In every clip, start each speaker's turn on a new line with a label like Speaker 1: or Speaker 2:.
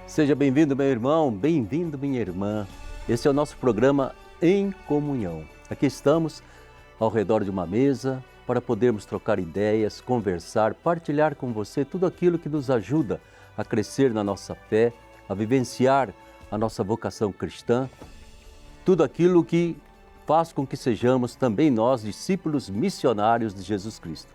Speaker 1: Seja bem-vindo, meu irmão, bem-vindo, minha irmã. Esse é o nosso programa Em Comunhão. Aqui estamos ao redor de uma mesa para podermos trocar ideias, conversar, partilhar com você tudo aquilo que nos ajuda a crescer na nossa fé, a vivenciar a nossa vocação cristã, tudo aquilo que faz com que sejamos também nós discípulos missionários de Jesus Cristo.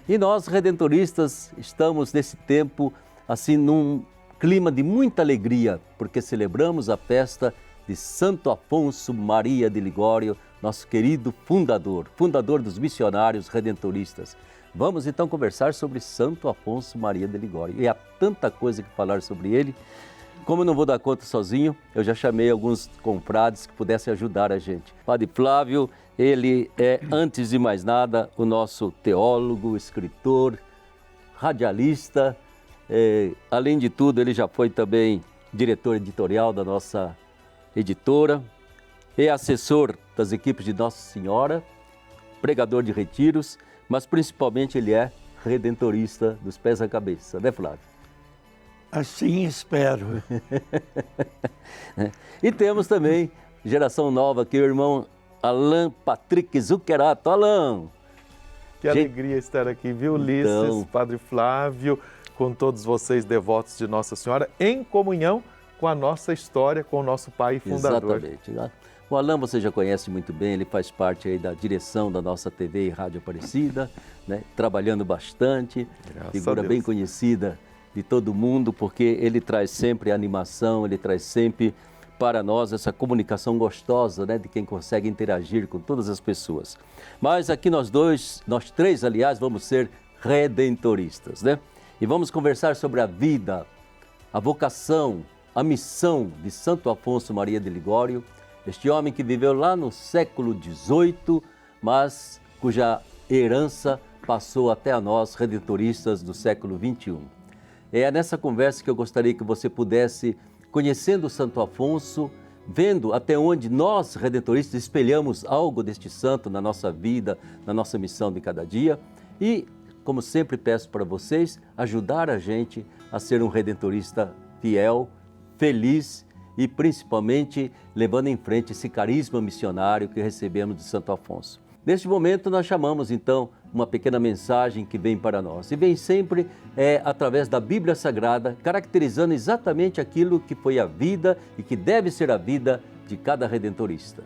Speaker 1: E nós, redentoristas, estamos nesse tempo assim num clima de muita alegria, porque celebramos a festa de Santo Afonso Maria de Ligório, nosso querido fundador dos missionários redentoristas. Vamos então conversar sobre Santo Afonso Maria de Ligório. E há tanta coisa que falar sobre ele. Como eu não vou dar conta sozinho, eu já chamei alguns confrades que pudessem ajudar a gente. Padre Flávio, ele é, antes de mais nada, o nosso teólogo, escritor, radialista. Além de tudo, ele já foi também diretor editorial da nossa editora, é assessor das equipes de Nossa Senhora, pregador de retiros, mas principalmente ele é redentorista dos pés à cabeça, né, Flávio?
Speaker 2: Assim espero.
Speaker 1: E temos também geração nova aqui, o irmão Alan Patrick Zuccherato. Alan!
Speaker 3: Que alegria estar aqui, viu, Ulisses,
Speaker 1: Então,
Speaker 3: Padre Flávio, com todos vocês devotos de Nossa Senhora, em comunhão com a nossa história, com o nosso Pai fundador.
Speaker 1: Exatamente. O Alan você já conhece muito bem, ele faz parte aí da direção da nossa TV e Rádio Aparecida, né? Trabalhando bastante,
Speaker 3: Graças
Speaker 1: figura
Speaker 3: a Deus.
Speaker 1: bem conhecida de todo mundo, porque ele traz sempre animação, ele traz sempre para nós essa comunicação gostosa, né, de quem consegue interagir com todas as pessoas. Mas aqui nós três, aliás, vamos ser redentoristas, né? E vamos conversar sobre a vida, a vocação, a missão de Santo Afonso Maria de Ligório, este homem que viveu lá no século XVIII, mas cuja herança passou até a nós, redentoristas do século XXI. É nessa conversa que eu gostaria que você pudesse, conhecendo Santo Afonso, vendo até onde nós, redentoristas, espelhamos algo deste santo na nossa vida, na nossa missão de cada dia e, como sempre peço para vocês, ajudar a gente a ser um redentorista fiel, feliz e principalmente levando em frente esse carisma missionário que recebemos de Santo Afonso. Neste momento nós chamamos então uma pequena mensagem que vem para nós e vem sempre através da Bíblia Sagrada, caracterizando exatamente aquilo que foi a vida e que deve ser a vida de cada redentorista.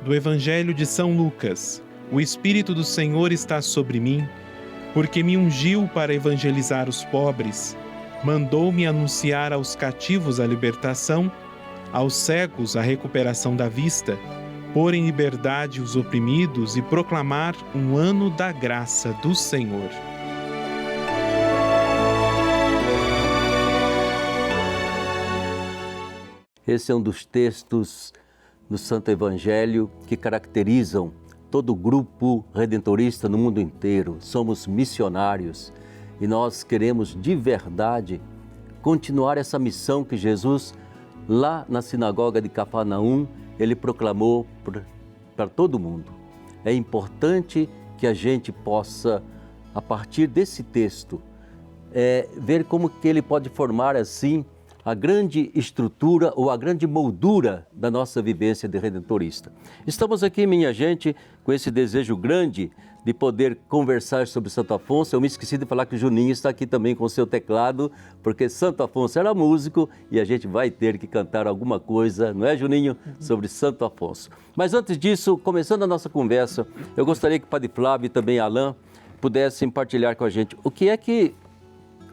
Speaker 4: Do Evangelho de São Lucas. O Espírito do Senhor está sobre mim, porque me ungiu para evangelizar os pobres, mandou-me anunciar aos cativos a libertação, aos cegos a recuperação da vista, pôr em liberdade os oprimidos e proclamar um ano da graça do Senhor.
Speaker 1: Esse é um dos textos do Santo Evangelho que caracterizam todo o grupo redentorista no mundo inteiro. Somos missionários e nós queremos de verdade continuar essa missão que Jesus, lá na sinagoga de Cafarnaum, ele proclamou para todo mundo. É importante que a gente possa, a partir desse texto, ver como que ele pode formar assim a grande estrutura ou a grande moldura da nossa vivência de redentorista. Estamos aqui, minha gente, com esse desejo grande de poder conversar sobre Santo Afonso. Eu me esqueci de falar que o Juninho está aqui também com o seu teclado, porque Santo Afonso era músico e a gente vai ter que cantar alguma coisa, não é, Juninho? Sobre Santo Afonso. Mas antes disso, começando a nossa conversa, eu gostaria que o Padre Flávio e também Alain pudessem partilhar com a gente o que é que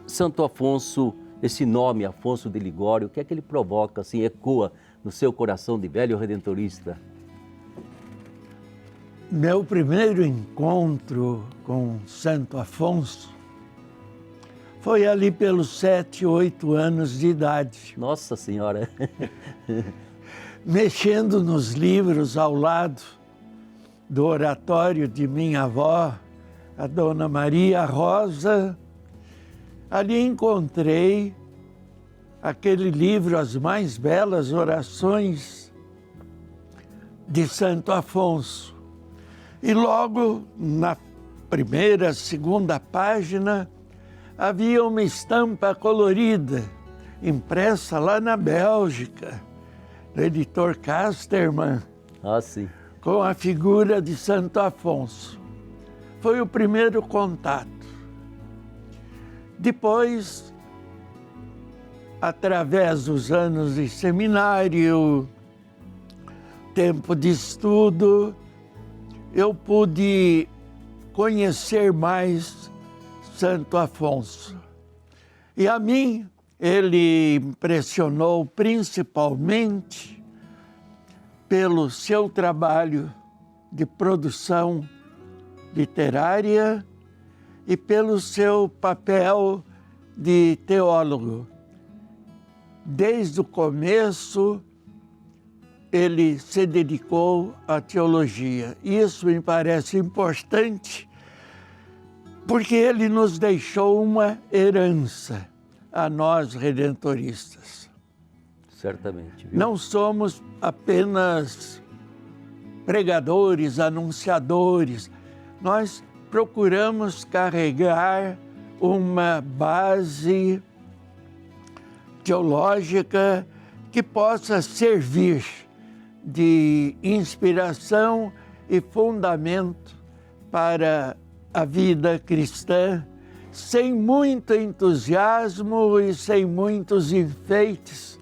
Speaker 1: Santo Afonso, esse nome, Afonso de Ligório, o que é que ele provoca, assim, ecoa no seu coração de velho redentorista?
Speaker 2: Meu primeiro encontro com Santo Afonso foi ali pelos 7, 8 anos de idade.
Speaker 1: Nossa Senhora!
Speaker 2: Mexendo nos livros ao lado do oratório de minha avó, a Dona Maria Rosa, ali encontrei aquele livro, As Mais Belas Orações de Santo Afonso. E logo na primeira, segunda página, havia uma estampa colorida, impressa lá na Bélgica, do editor Casterman,
Speaker 1: sim.
Speaker 2: com a figura de Santo Afonso. Foi o primeiro contato. Depois, através dos anos de seminário, tempo de estudo, eu pude conhecer mais Santo Afonso. E a mim, ele impressionou principalmente pelo seu trabalho de produção literária e pelo seu papel de teólogo. Desde o começo, ele se dedicou à teologia. Isso me parece importante, porque ele nos deixou uma herança a nós redentoristas.
Speaker 1: Certamente. Viu?
Speaker 2: Não somos apenas pregadores, anunciadores. Nós procuramos carregar uma base teológica que possa servir de inspiração e fundamento para a vida cristã, sem muito entusiasmo e sem muitos enfeites,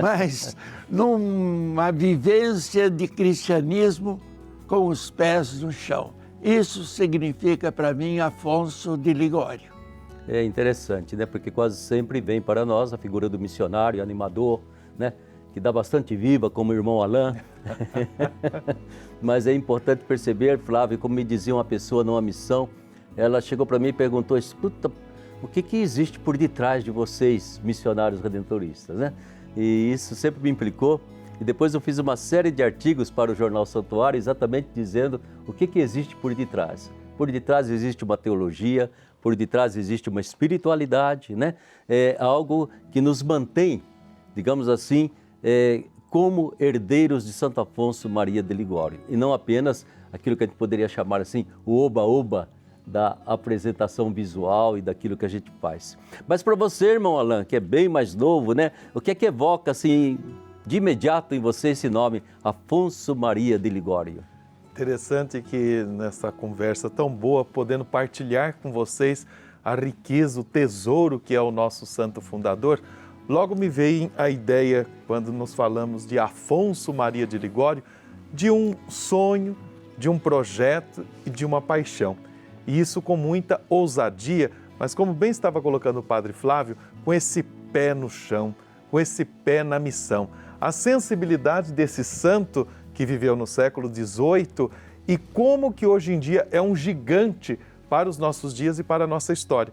Speaker 2: mas numa vivência de cristianismo com os pés no chão. Isso significa para mim Afonso de Ligório.
Speaker 1: É interessante, né? Porque quase sempre vem para nós a figura do missionário, animador, né? Que dá bastante viva, como o irmão Alain. Mas é importante perceber, Flávio, como me dizia uma pessoa numa missão, ela chegou para mim e perguntou: escuta, o que existe por detrás de vocês, missionários redentoristas, né? E isso sempre me implicou. E depois eu fiz uma série de artigos para o Jornal Santuário, exatamente dizendo o que existe por detrás. Por detrás existe uma teologia, por detrás existe uma espiritualidade, né? É algo que nos mantém, digamos assim, como herdeiros de Santo Afonso Maria de Ligório. E não apenas aquilo que a gente poderia chamar assim, o oba-oba da apresentação visual e daquilo que a gente faz. Mas para você, irmão Alain, que é bem mais novo, né? O que é que evoca assim, de imediato em você esse nome, Afonso Maria de Ligório?
Speaker 3: Interessante que nessa conversa tão boa, podendo partilhar com vocês a riqueza, o tesouro que é o nosso santo fundador, logo me veio a ideia, quando nos falamos de Afonso Maria de Ligório, de um sonho, de um projeto e de uma paixão. E isso com muita ousadia, mas como bem estava colocando o Padre Flávio, com esse pé no chão, com esse pé na missão. A sensibilidade desse santo que viveu no século XVIII e como que hoje em dia é um gigante para os nossos dias e para a nossa história.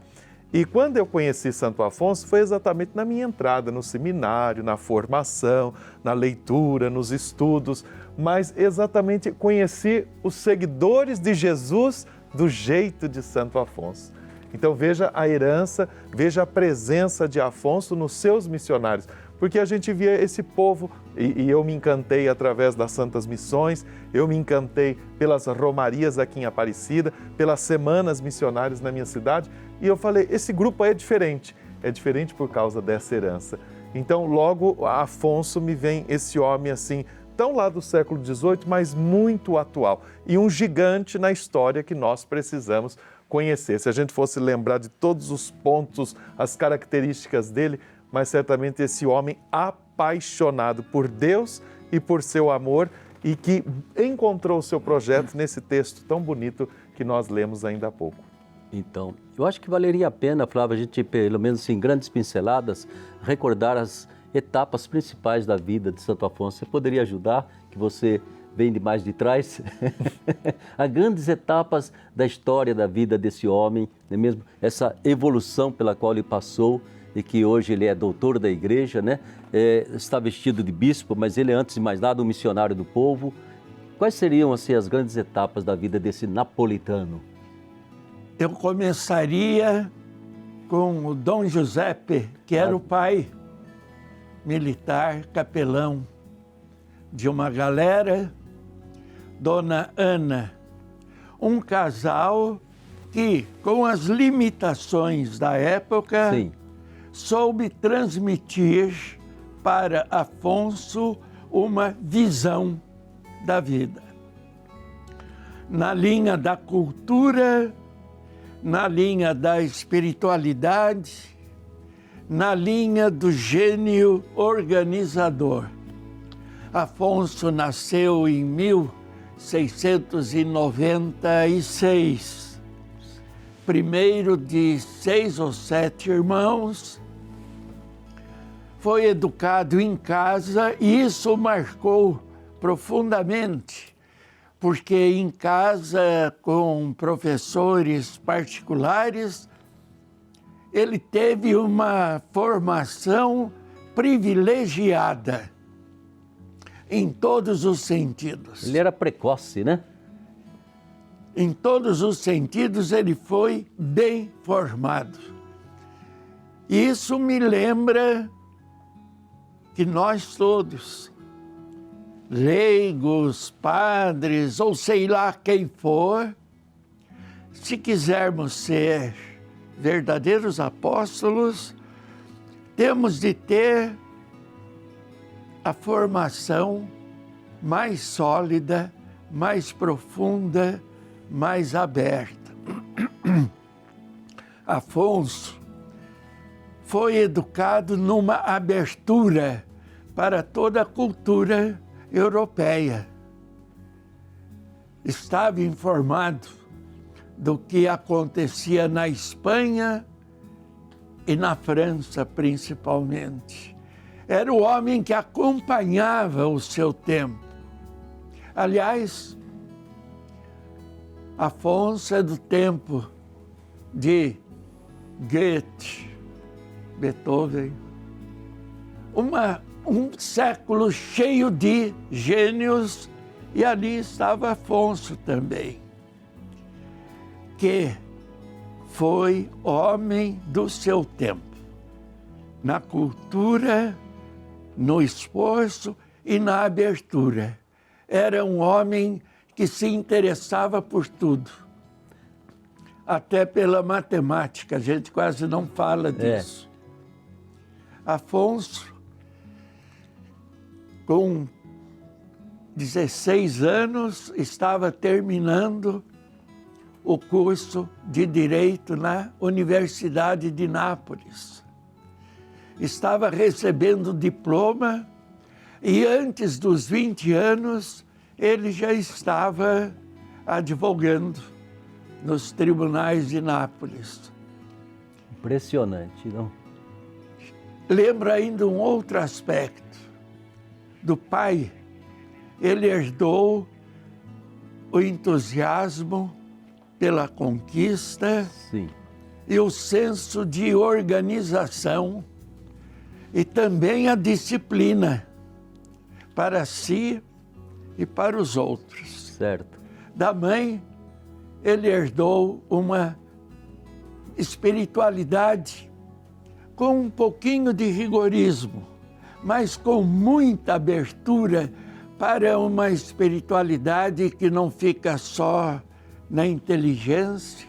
Speaker 3: E quando eu conheci Santo Afonso, foi exatamente na minha entrada no seminário, na formação, na leitura, nos estudos, mas exatamente conheci os seguidores de Jesus do jeito de Santo Afonso. Então veja a herança, veja a presença de Afonso nos seus missionários, porque a gente via esse povo, e eu me encantei através das Santas Missões, eu me encantei pelas romarias aqui em Aparecida, pelas semanas missionárias na minha cidade, e eu falei, esse grupo é diferente por causa dessa herança. Então logo a Afonso me vem esse homem assim, tão lá do século XVIII, mas muito atual, e um gigante na história que nós precisamos conhecer. Se a gente fosse lembrar de todos os pontos, as características dele, mas certamente esse homem apaixonado por Deus e por seu amor e que encontrou o seu projeto nesse texto tão bonito que nós lemos ainda há pouco.
Speaker 1: Então, eu acho que valeria a pena, Flávio, a gente, pelo menos em grandes pinceladas, recordar as etapas principais da vida de Santo Afonso. Você poderia ajudar, que você vem de mais de trás, as grandes etapas da história da vida desse homem, não é mesmo? Essa evolução pela qual ele passou e que hoje ele é doutor da igreja, né? Está vestido de bispo, mas ele é, antes de mais nada, um missionário do povo. Quais seriam assim, as grandes etapas da vida desse napolitano?
Speaker 2: Eu começaria com o Dom Giuseppe, que era o pai militar, capelão de uma galera, Dona Ana, um casal que, com as limitações da época,
Speaker 1: Sim.
Speaker 2: soube transmitir para Afonso uma visão da vida. Na linha da cultura, na linha da espiritualidade, na linha do gênio organizador. Afonso nasceu em 1696, primeiro de 6 ou 7 irmãos. Foi educado em casa e isso marcou profundamente, porque em casa, com professores particulares, ele teve uma formação privilegiada em todos os sentidos.
Speaker 1: Ele era precoce, né?
Speaker 2: Em todos os sentidos ele foi bem formado. Isso me lembra que nós todos, leigos, padres, ou sei lá quem for, se quisermos ser verdadeiros apóstolos, temos de ter a formação mais sólida, mais profunda, mais aberta. Afonso foi educado numa abertura para toda a cultura europeia. Estava informado do que acontecia na Espanha e na França, principalmente. Era o homem que acompanhava o seu tempo. Aliás, Afonso é do tempo de Goethe, Beethoven, um século cheio de gênios, e ali estava Afonso também, que foi homem do seu tempo, na cultura, no esforço e na abertura. Era um homem que se interessava por tudo, até pela matemática, a gente quase não fala disso. Afonso, com 16 anos, estava terminando o curso de Direito na Universidade de Nápoles. Estava recebendo diploma e antes dos 20 anos ele já estava advogando nos tribunais de Nápoles.
Speaker 1: Impressionante, não?
Speaker 2: Lembro ainda um outro aspecto. Do pai, ele herdou o entusiasmo pela conquista.
Speaker 1: Sim.
Speaker 2: E o senso de organização e também a disciplina para si e para os outros.
Speaker 1: Certo.
Speaker 2: Da mãe, ele herdou uma espiritualidade com um pouquinho de rigorismo, mas com muita abertura para uma espiritualidade que não fica só na inteligência,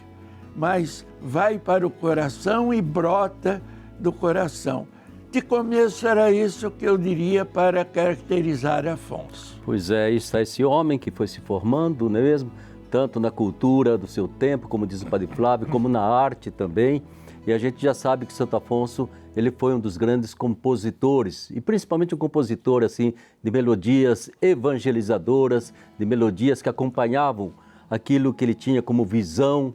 Speaker 2: mas vai para o coração e brota do coração. De começo era isso que eu diria para caracterizar Afonso.
Speaker 1: Pois é, está esse homem que foi se formando, não é mesmo? Tanto na cultura do seu tempo, como diz o Padre Flávio, como na arte também. E a gente já sabe que Santo Afonso, ele foi um dos grandes compositores, e principalmente um compositor assim, de melodias evangelizadoras, de melodias que acompanhavam aquilo que ele tinha como visão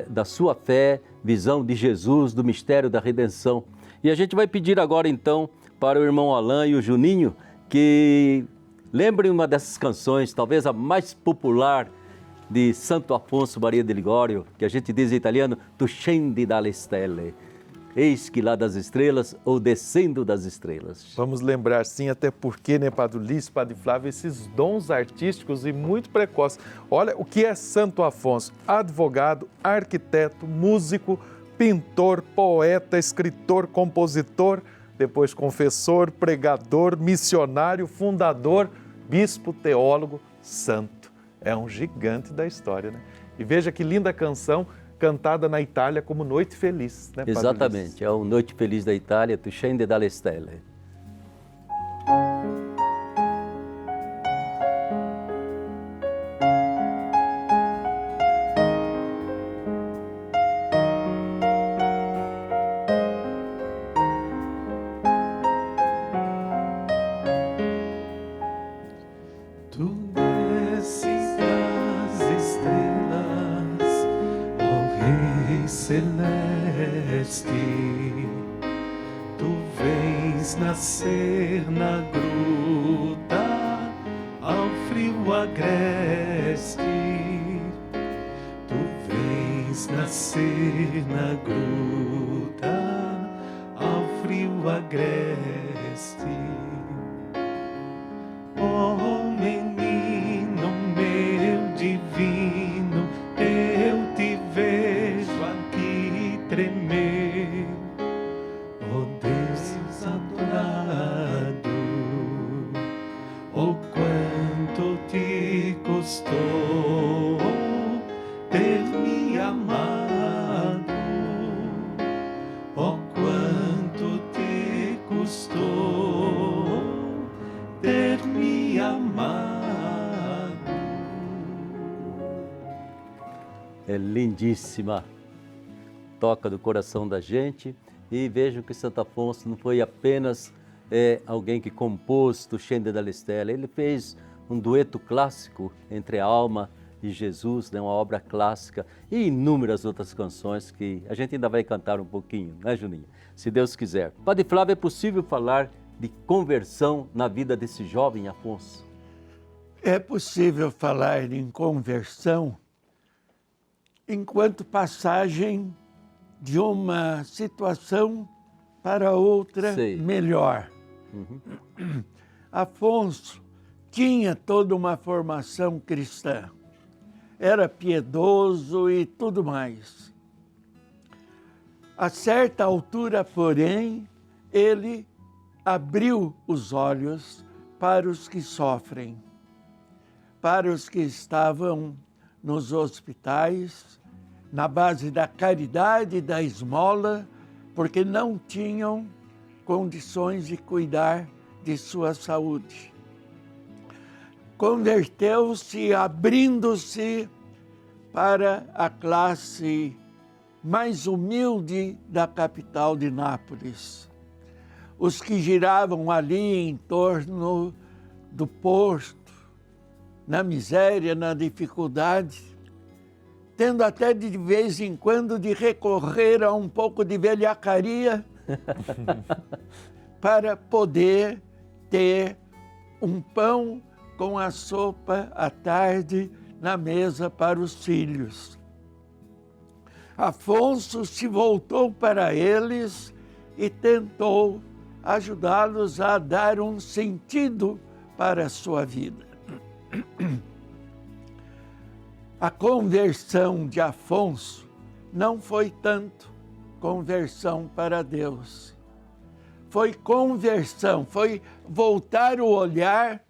Speaker 1: da sua fé, visão de Jesus, do mistério da redenção. E a gente vai pedir agora então para o irmão Alain e o Juninho que lembrem uma dessas canções, talvez a mais popular de Santo Afonso Maria de Ligório, que a gente diz em italiano, Tu scendi dalle stelle, eis que lá das estrelas, ou descendo das estrelas.
Speaker 3: Vamos lembrar sim, até porque, né, Padre Ulisses, Padre Flávio, esses dons artísticos e muito precoces. Olha o que é Santo Afonso: advogado, arquiteto, músico, pintor, poeta, escritor, compositor, depois confessor, pregador, missionário, fundador, bispo, teólogo, santo. É um gigante da história, né? E veja que linda canção cantada na Itália como Noite Feliz, né, Padre Luiz?
Speaker 1: Exatamente, é o Noite Feliz da Itália, Tu scende dalle stelle.
Speaker 4: Celeste, tu vens nascer na gruta, ao frio agreste. Tu vens nascer na gruta, ao frio agreste. Oh, menino meu divino, eu te vejo aqui tremer, oh Deus adorado, oh quanto te custou ter me amado, oh quanto te custou ter me amado.
Speaker 1: É lindíssima, toca do coração da gente, e vejo que Santo Afonso não foi apenas alguém que compôs Tu scende dalle stelle, ele fez um dueto clássico entre a alma e Jesus, né, uma obra clássica, e inúmeras outras canções que a gente ainda vai cantar um pouquinho, né, Juninho? Se Deus quiser. Padre Flávio, é possível falar de conversão na vida desse jovem Afonso?
Speaker 2: É possível falar em conversão enquanto passagem de uma situação para outra melhor.
Speaker 1: Uhum.
Speaker 2: Afonso tinha toda uma formação cristã, era piedoso e tudo mais. A certa altura, porém, ele abriu os olhos para os que sofrem, para os que estavam nos hospitais, na base da caridade e da esmola, porque não tinham condições de cuidar de sua saúde. Converteu-se, abrindo-se para a classe mais humilde da capital de Nápoles. Os que giravam ali em torno do posto, na miséria, na dificuldade, tendo até de vez em quando de recorrer a um pouco de velhacaria para poder ter um pão com a sopa à tarde na mesa para os filhos. Afonso se voltou para eles e tentou ajudá-los a dar um sentido para a sua vida. A conversão de Afonso não foi tanto conversão para Deus. Foi conversão, foi voltar o olhar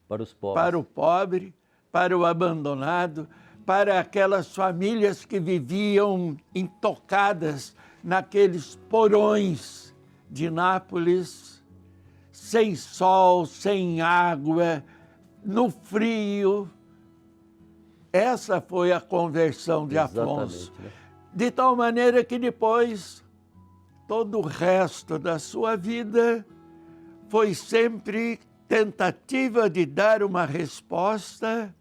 Speaker 1: para os pobres,
Speaker 2: para o pobre, para o abandonado, para aquelas famílias que viviam intocadas naqueles porões de Nápoles, sem sol, sem água, no frio. Essa foi a conversão de Afonso.
Speaker 1: Né?
Speaker 2: De tal maneira que depois, todo o resto da sua vida foi sempre tentativa de dar uma resposta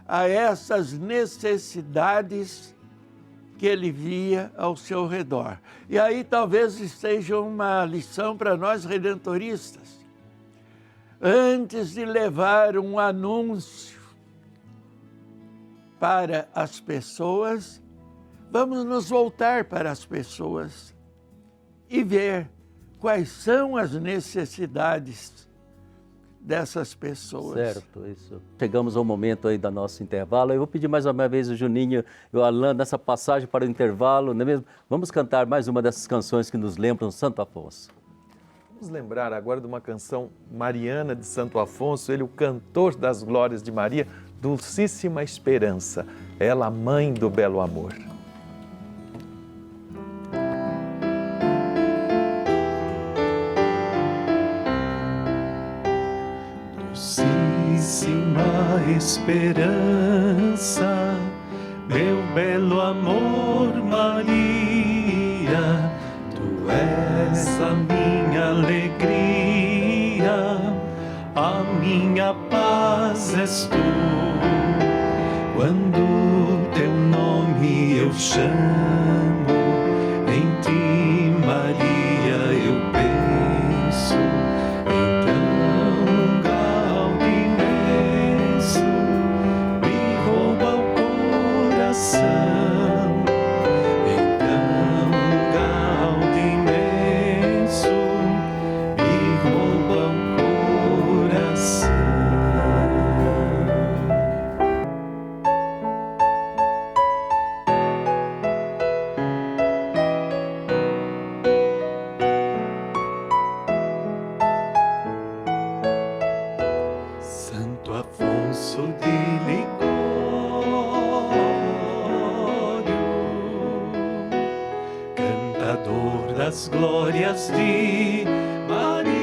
Speaker 2: a essas necessidades que ele via ao seu redor. E aí talvez seja uma lição para nós redentoristas. Antes de levar um anúncio para as pessoas, vamos nos voltar para as pessoas e ver quais são as necessidades dessas pessoas.
Speaker 1: Certo, isso. Chegamos ao momento aí do nosso intervalo. Eu vou pedir mais uma vez o Juninho e o Alain nessa passagem para o intervalo, não é mesmo? Vamos cantar mais uma dessas canções que nos lembram Santo Afonso.
Speaker 3: Vamos lembrar agora de uma canção mariana de Santo Afonso, ele o cantor das glórias de Maria, Dulcíssima Esperança, ela mãe do belo amor.
Speaker 5: esperança, meu belo amor, Maria, tu és a minha alegria, a minha paz és tu. Quando teu nome eu chamo, em ti, Maria, eu penso. Então, Gaudí imenso me rouba o coração. Então, Gaudí imenso me rouba o coração. Santo Afonso de Ligório, cantador das glórias de Maria,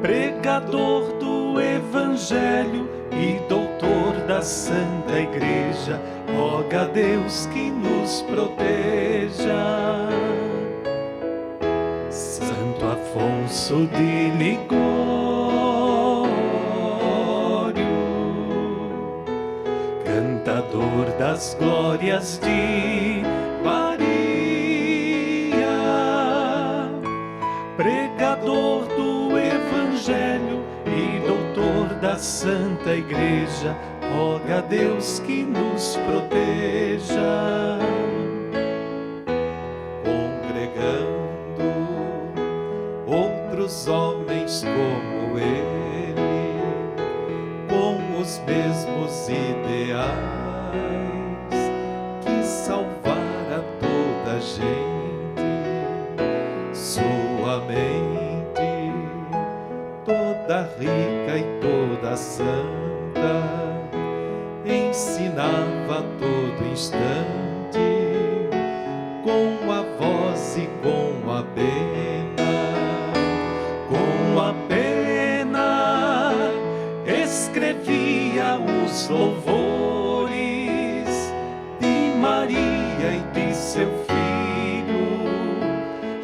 Speaker 5: pregador do Evangelho e doutor da Santa Igreja, roga a Deus que nos proteja. Santo Afonso de Ligório, cantador das glórias de Maria, pregador do Evangelho e doutor da Santa Igreja, roga a Deus que nos proteja. Outros homens como ele, com os mesmos ideais, que salvara toda a gente, sua mente toda rica e toda santa, ensinava a todo instante, com a voz e com a pena escrevia os louvores de Maria e de seu Filho,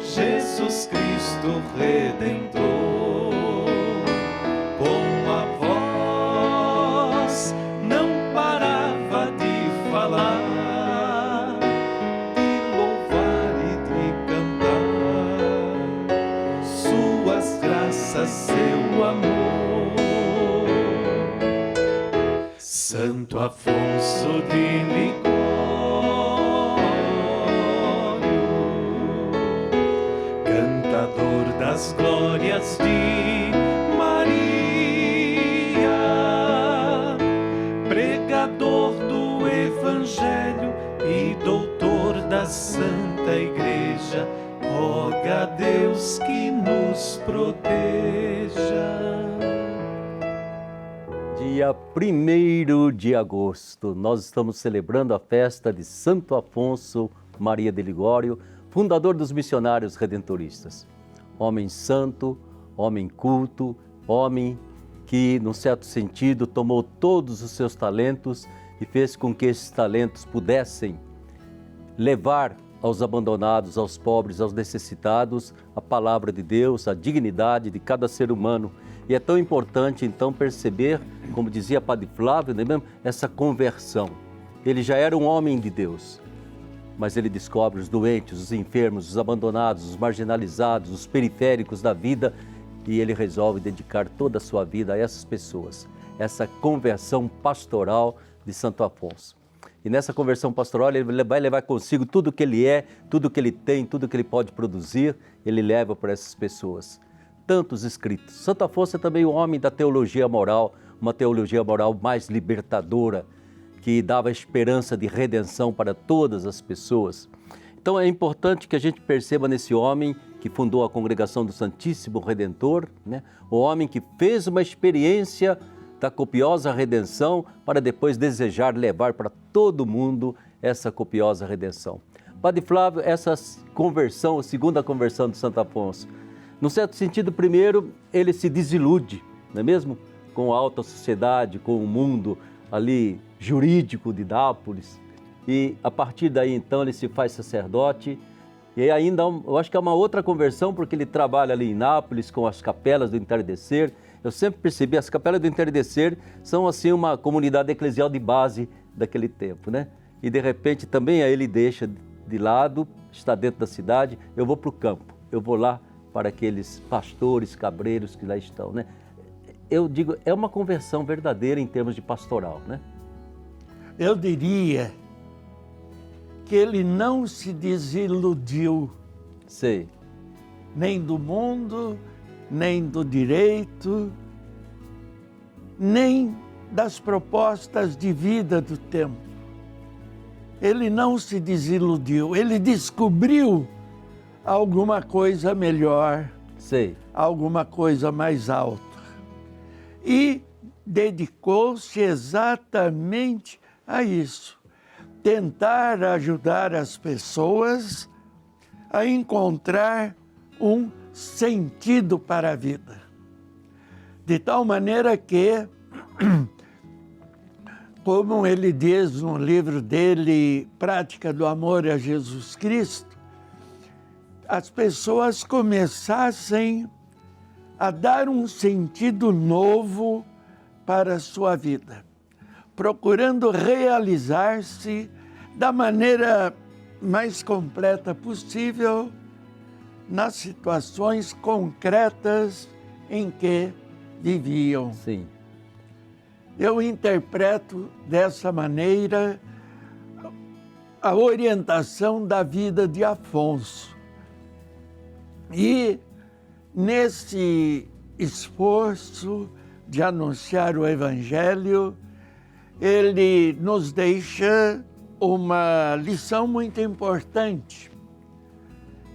Speaker 5: Jesus Cristo Redentor. Com a voz não parava de falar, de louvar e de cantar suas graças, seu amor. Santo Afonso de Ligório, cantador das glórias de Maria, pregador do Evangelho e doutor da Santa Igreja, roga a Deus que nos proteja.
Speaker 1: Dia 1º de agosto, nós estamos celebrando a festa de Santo Afonso Maria de Ligório, fundador dos missionários redentoristas. Homem santo, homem culto, homem que, num certo sentido, tomou todos os seus talentos e fez com que esses talentos pudessem levar aos abandonados, aos pobres, aos necessitados, a palavra de Deus, a dignidade de cada ser humano. E é tão importante, então, perceber, como dizia Padre Flávio, não é mesmo? Essa conversão. Ele já era um homem de Deus, mas ele descobre os doentes, os enfermos, os abandonados, os marginalizados, os periféricos da vida, e ele resolve dedicar toda a sua vida a essas pessoas. Essa conversão pastoral de Santo Afonso. E nessa conversão pastoral ele vai levar consigo tudo o que ele é, tudo o que ele tem, tudo o que ele pode produzir, ele leva para essas pessoas. Tantos escritos. Santo Afonso é também o homem da teologia moral, uma teologia moral mais libertadora, que dava esperança de redenção para todas as pessoas. Então é importante que a gente perceba nesse homem que fundou a Congregação do Santíssimo Redentor, né? O homem que fez uma experiência da copiosa redenção para depois desejar levar para todo mundo essa copiosa redenção. Padre Flávio, essa conversão, a segunda conversão de Santo Afonso, no certo sentido, primeiro, ele se desilude não é mesmo? Com a alta sociedade, com o mundo ali jurídico de Nápoles. E a partir daí, então, ele se faz sacerdote. E ainda, eu acho que é uma outra conversão, porque ele trabalha ali em Nápoles com as capelas do entardecer. Eu sempre percebi, as capelas do entardecer são assim uma comunidade eclesial de base daquele tempo, né? E de repente também aí ele deixa de lado, está dentro da cidade, eu vou para o campo, eu vou lá para aqueles pastores, cabreiros que lá estão, né? Eu digo, é uma conversão verdadeira em termos de pastoral, né?
Speaker 2: Eu diria que ele não se desiludiu
Speaker 1: Sei.
Speaker 2: nem do mundo, nem do direito, nem das propostas de vida do tempo. Ele não se desiludiu, ele descobriu alguma coisa melhor,
Speaker 1: Sei.
Speaker 2: alguma coisa mais alta. E dedicou-se exatamente a isso. Tentar ajudar as pessoas a encontrar um sentido para a vida. De tal maneira que, como ele diz no livro dele, Prática do Amor a Jesus Cristo, as pessoas começassem a dar um sentido novo para a sua vida, procurando realizar-se da maneira mais completa possível nas situações concretas em que viviam.
Speaker 1: Sim.
Speaker 2: Eu interpreto dessa maneira a orientação da vida de Afonso. E nesse esforço de anunciar o Evangelho, ele nos deixa uma lição muito importante.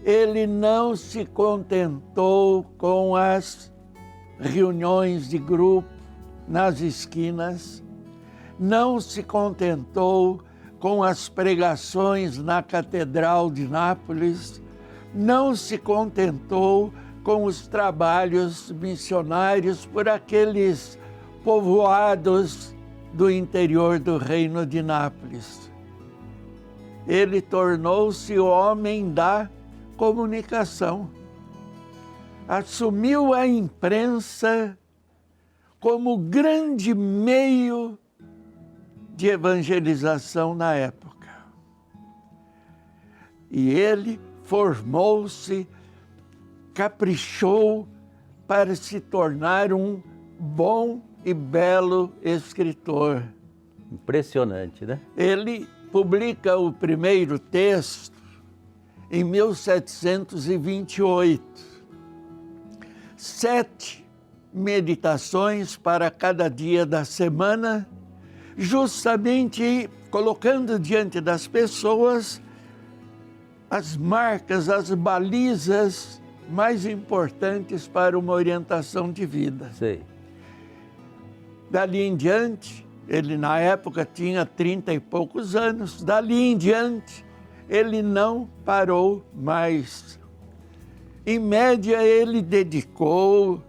Speaker 2: Ele não se contentou com as reuniões de grupo nas esquinas, não se contentou com as pregações na Catedral de Nápoles, não se contentou com os trabalhos missionários por aqueles povoados do interior do Reino de Nápoles. Ele tornou-se o homem da comunicação. Assumiu a imprensa como grande meio de evangelização na época. E ele formou-se, caprichou para se tornar um bom e belo escritor.
Speaker 1: Impressionante, né?
Speaker 2: Ele publica o primeiro texto em 1728. 7 meditações para cada dia da semana, justamente colocando diante das pessoas as marcas, as balizas mais importantes para uma orientação de vida.
Speaker 1: Sei.
Speaker 2: Dali em diante, ele na época tinha 30 e poucos anos, dali em diante ele não parou mais. Em média, ele dedicou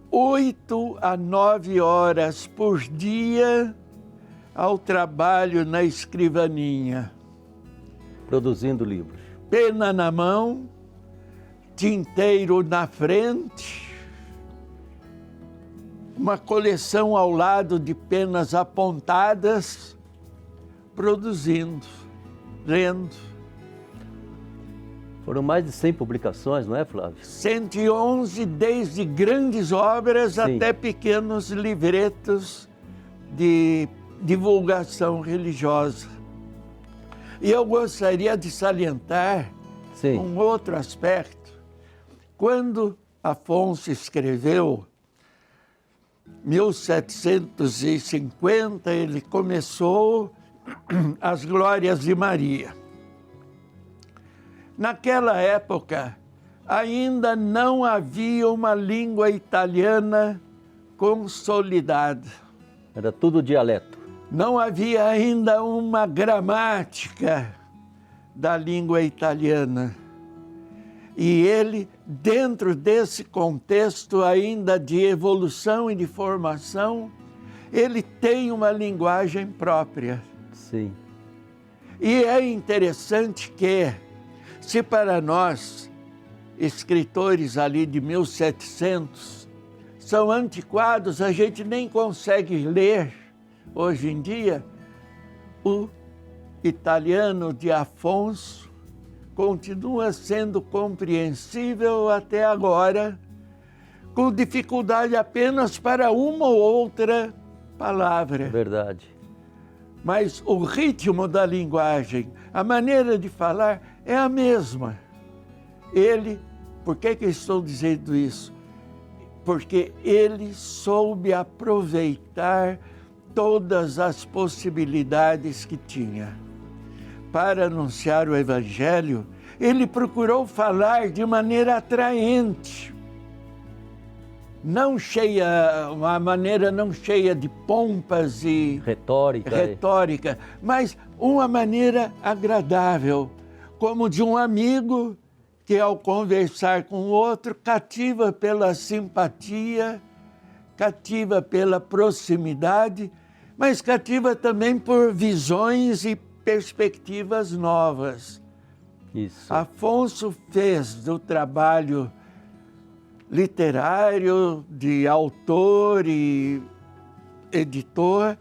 Speaker 2: 8 a 9 horas por dia ao trabalho na escrivaninha.
Speaker 1: Produzindo livros.
Speaker 2: Pena na mão, tinteiro na frente, uma coleção ao lado de penas apontadas, produzindo, lendo.
Speaker 1: Foram mais de 100 publicações, não é, Flávio?
Speaker 2: 111, desde grandes obras
Speaker 1: Sim.
Speaker 2: até pequenos livretos de divulgação religiosa. E eu gostaria de salientar
Speaker 1: Sim.
Speaker 2: um outro aspecto. Quando Afonso escreveu, 1750, ele começou as Glórias de Maria. Naquela época, ainda não havia uma língua italiana consolidada.
Speaker 1: Era tudo dialeto.
Speaker 2: Não havia ainda uma gramática da língua italiana. E ele, dentro desse contexto ainda de evolução e de formação, ele tem uma linguagem própria.
Speaker 1: Sim.
Speaker 2: E é interessante que, se para nós, escritores ali de 1700, são antiquados, a gente nem consegue ler, hoje em dia, o italiano de Afonso continua sendo compreensível até agora, com dificuldade apenas para uma ou outra palavra.
Speaker 1: Verdade.
Speaker 2: Mas o ritmo da linguagem, a maneira de falar é a mesma. Ele, por que eu estou dizendo isso? Porque ele soube aproveitar todas as possibilidades que tinha. Para anunciar o Evangelho, ele procurou falar de maneira atraente, uma maneira não cheia de pompas e retórica, mas uma maneira agradável, como de um amigo que, ao conversar com o outro, cativa pela simpatia, cativa pela proximidade, mas cativa também por visões e perspectivas novas.
Speaker 1: Isso.
Speaker 2: Afonso fez do trabalho literário, de autor e editor,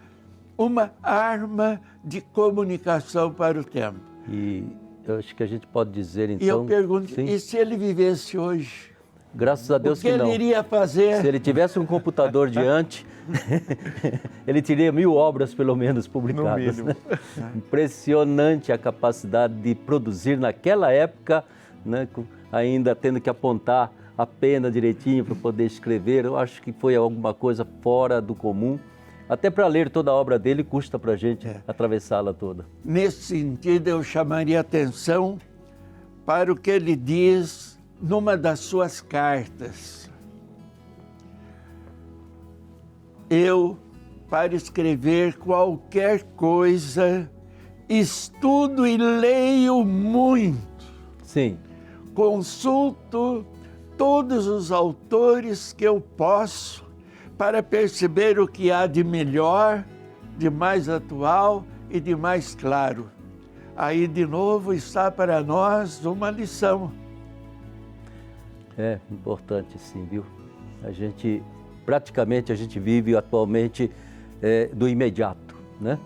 Speaker 2: uma arma de comunicação para o tempo.
Speaker 1: E eu acho que a gente pode dizer, então...
Speaker 2: E eu pergunto,
Speaker 1: sim,
Speaker 2: e se ele vivesse hoje?
Speaker 1: graças a Deus
Speaker 2: O que
Speaker 1: que não.
Speaker 2: ele iria fazer?
Speaker 1: Se ele tivesse um computador diante, ele teria 1000 obras, pelo menos, publicadas.
Speaker 3: No
Speaker 1: Né?
Speaker 3: mínimo.
Speaker 1: Impressionante a capacidade de produzir naquela época, né, ainda tendo que apontar a pena direitinho para poder escrever. Eu acho que foi alguma coisa fora do comum. Até para ler toda a obra dele custa para a gente atravessá-la toda.
Speaker 2: Nesse sentido, eu chamaria atenção para o que ele diz numa das suas cartas. Eu, para escrever qualquer coisa, estudo e leio muito.
Speaker 1: Sim.
Speaker 2: Consulto todos os autores que eu posso para perceber o que há de melhor, de mais atual e de mais claro. Aí, de novo, está para nós uma lição.
Speaker 1: É importante, sim, viu? Praticamente, a gente vive atualmente do imediato, né?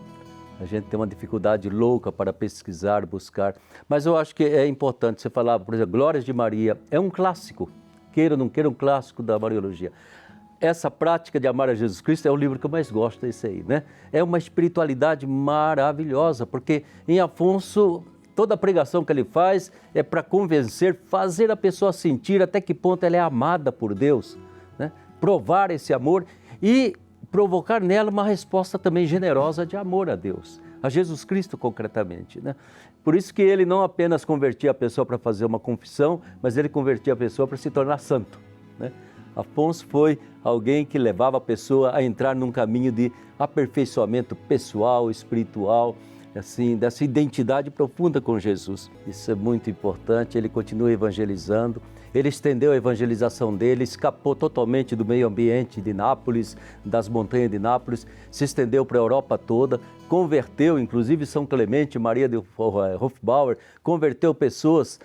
Speaker 1: A gente tem uma dificuldade louca para pesquisar, buscar. Mas eu acho que é importante você falar, por exemplo, Glórias de Maria é um clássico, queira ou não queira, um clássico da Mariologia. Essa prática de amar a Jesus Cristo é o livro que eu mais gosto, esse aí, né? É uma espiritualidade maravilhosa, porque em Afonso, toda a pregação que ele faz é para convencer, fazer a pessoa sentir até que ponto ela é amada por Deus, né? Provar esse amor e provocar nela uma resposta também generosa de amor a Deus, a Jesus Cristo concretamente, né? Por isso que ele não apenas convertia a pessoa para fazer uma confissão, mas ele convertia a pessoa para se tornar santo, né? Afonso foi alguém que levava a pessoa a entrar num caminho de aperfeiçoamento pessoal, espiritual, assim, dessa identidade profunda com Jesus. Isso é muito importante. Ele continua evangelizando, ele estendeu a evangelização dele, escapou totalmente do meio ambiente de Nápoles, das montanhas de Nápoles, se estendeu para a Europa toda, converteu, inclusive São Clemente, Maria de Hofbauer, converteu pessoas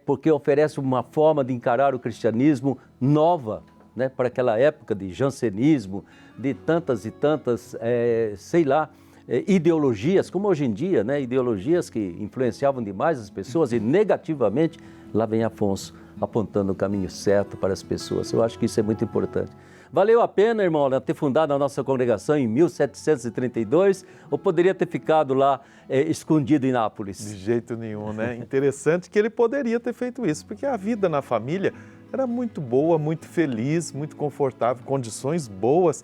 Speaker 1: porque oferece uma forma de encarar o cristianismo nova, né, para aquela época de jansenismo, de tantas e tantas, ideologias, como hoje em dia, né, ideologias que influenciavam demais as pessoas e negativamente. Lá vem Afonso apontando o caminho certo para as pessoas. Eu acho que isso é muito importante. Valeu a pena, irmão, ter fundado a nossa congregação em 1732 ou poderia ter ficado lá escondido em Nápoles?
Speaker 3: De jeito nenhum, né? Interessante que ele poderia ter feito isso, porque a vida na família era muito boa, muito feliz, muito confortável, condições boas,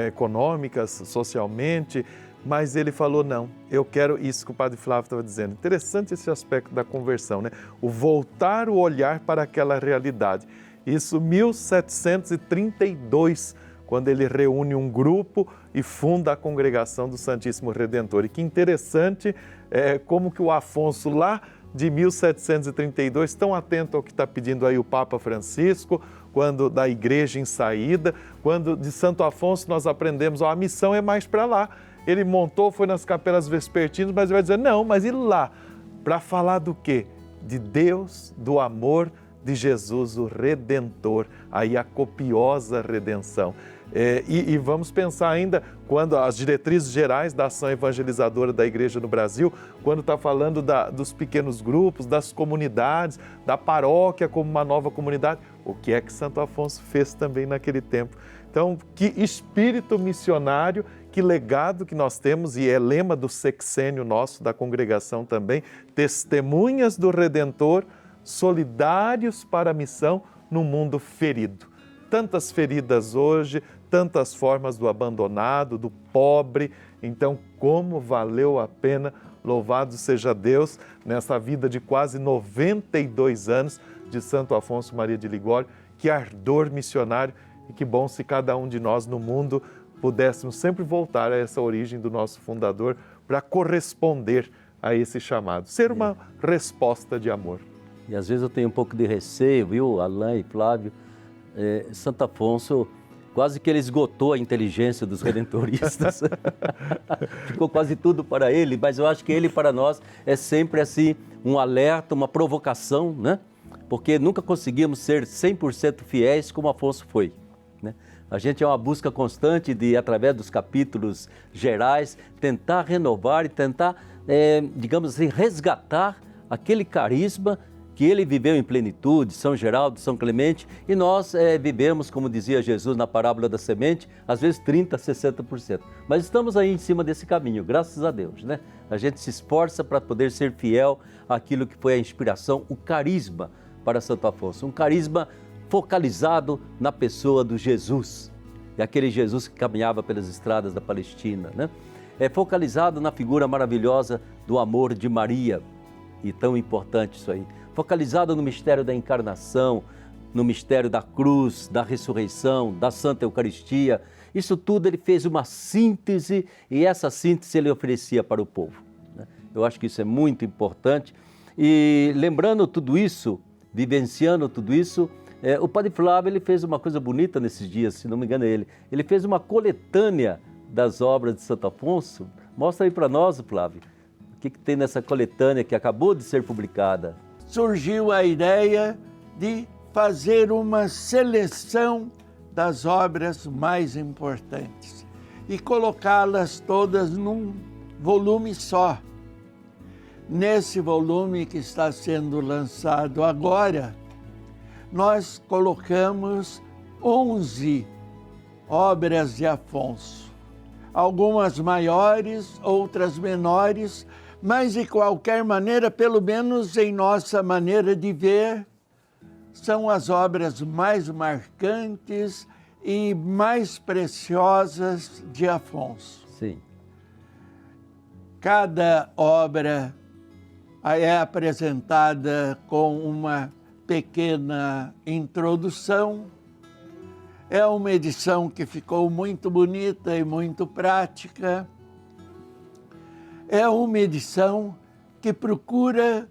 Speaker 3: econômicas, socialmente, mas ele falou, não, eu quero isso que o Padre Flávio estava dizendo. Interessante esse aspecto da conversão, né? O voltar o olhar para aquela realidade. Isso 1732, quando ele reúne um grupo e funda a Congregação do Santíssimo Redentor. E que interessante como que o Afonso lá de 1732, tão atento ao que está pedindo aí o Papa Francisco, quando da igreja em saída, quando de Santo Afonso nós aprendemos, a missão é mais para lá. Ele montou, foi nas capelas vespertinas, mas ele vai dizer, não, mas e lá? Para falar do quê? De Deus, do amor de Jesus, o Redentor, aí a copiosa redenção. E vamos pensar ainda, quando as diretrizes gerais da ação evangelizadora da Igreja no Brasil, quando está falando dos pequenos grupos, das comunidades, da paróquia como uma nova comunidade, o que é que Santo Afonso fez também naquele tempo. Então, que espírito missionário, que legado que nós temos, e é lema do sexênio nosso, da congregação também, testemunhas do Redentor, solidários para a missão no mundo ferido. Tantas feridas hoje, tantas formas do abandonado, do pobre. Então, como valeu a pena, louvado seja Deus, nessa vida de quase 92 anos de Santo Afonso Maria de Ligório, que ardor missionário, e que bom se cada um de nós no mundo pudéssemos sempre voltar a essa origem do nosso fundador para corresponder a esse chamado, ser uma resposta de amor.
Speaker 1: E às vezes eu tenho um pouco de receio, viu, Alain e Flávio? Santo Afonso, quase que ele esgotou a inteligência dos redentoristas. Ficou quase tudo para ele, mas eu acho que ele para nós é sempre assim, um alerta, uma provocação, né? Porque nunca conseguimos ser 100% fiéis como Afonso foi, né? A gente é uma busca constante de, através dos capítulos gerais, tentar renovar e tentar, digamos assim, resgatar aquele carisma que ele viveu em plenitude, São Geraldo, São Clemente, e nós vivemos, como dizia Jesus na parábola da semente, às vezes 30%, 60%. Mas estamos aí em cima desse caminho, graças a Deus, né? A gente se esforça para poder ser fiel àquilo que foi a inspiração, o carisma para Santo Afonso, um carisma focalizado na pessoa do Jesus, e aquele Jesus que caminhava pelas estradas da Palestina, né? Focalizado na figura maravilhosa do amor de Maria, e tão importante isso aí, focalizado no mistério da encarnação, no mistério da cruz, da ressurreição, da Santa Eucaristia. Isso tudo ele fez uma síntese, e essa síntese ele oferecia para o povo, né? Eu acho que isso é muito importante. E lembrando tudo isso, vivenciando tudo isso, o Padre Flávio ele fez uma coisa bonita nesses dias, se não me engano ele fez uma coletânea das obras de Santo Afonso. Mostra aí para nós, Flávio, o que tem nessa coletânea que acabou de ser publicada.
Speaker 2: Surgiu a ideia de fazer uma seleção das obras mais importantes e colocá-las todas num volume só. Nesse volume que está sendo lançado agora, nós colocamos 11 obras de Afonso, algumas maiores, outras menores, mas de qualquer maneira, pelo menos em nossa maneira de ver, são as obras mais marcantes e mais preciosas de Afonso.
Speaker 1: Sim.
Speaker 2: Cada obra é apresentada com uma pequena introdução. É uma edição que ficou muito bonita e muito prática. É uma edição que procura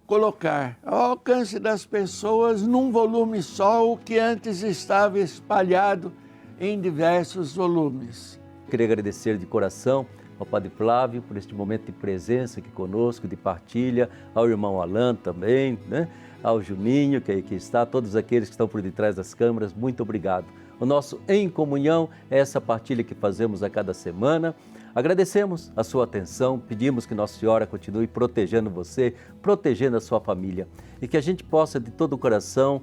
Speaker 2: colocar ao alcance das pessoas num volume só o que antes estava espalhado em diversos volumes.
Speaker 1: Queria agradecer de coração ao Padre Flávio por este momento de presença aqui conosco, de partilha, ao irmão Alain também, né? Ao Juninho, que aqui está, todos aqueles que estão por detrás das câmeras, muito obrigado. O nosso Em Comunhão é essa partilha que fazemos a cada semana. Agradecemos a sua atenção, pedimos que Nossa Senhora continue protegendo você, protegendo a sua família, e que a gente possa, de todo o coração,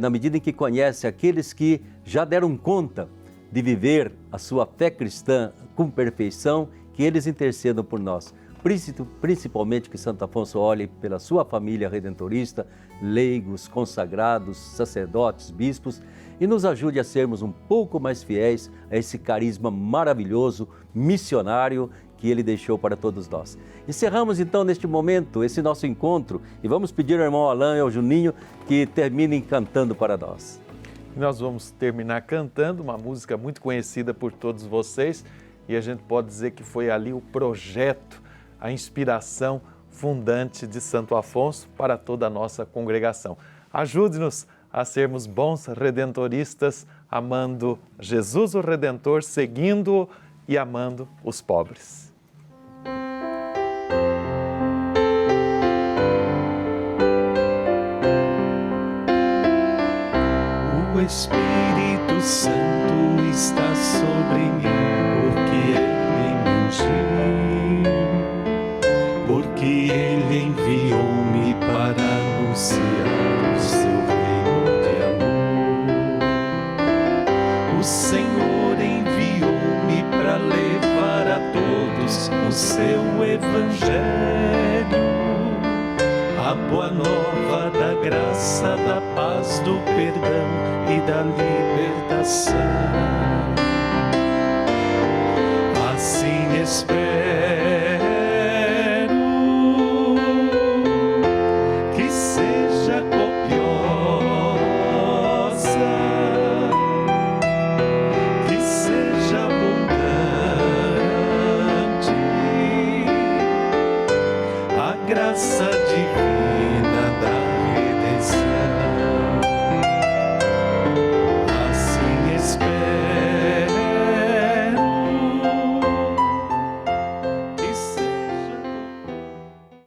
Speaker 1: na medida em que conhece aqueles que já deram conta de viver a sua fé cristã com perfeição, que eles intercedam por nós. Principalmente que Santo Afonso olhe pela sua família redentorista, leigos, consagrados, sacerdotes, bispos, e nos ajude a sermos um pouco mais fiéis a esse carisma maravilhoso, missionário, que ele deixou para todos nós. Encerramos então neste momento esse nosso encontro e vamos pedir ao irmão Alain e ao Juninho que terminem cantando para nós.
Speaker 3: Nós vamos terminar cantando uma música muito conhecida por todos vocês, e a gente pode dizer que foi ali o projeto, a inspiração, fundante de Santo Afonso para toda a nossa congregação. Ajude-nos a sermos bons redentoristas, amando Jesus o Redentor, seguindo-o e amando os pobres.
Speaker 5: O Espírito Santo está sobre mim, porque Ele me ungiu, porque Ele enviou-me para anunciar o seu reino de amor. O Senhor enviou-me para levar a todos o seu Evangelho, a boa nova da graça, da paz, do perdão e da libertação. Assim espero que seja copiosa, que seja abundante a graça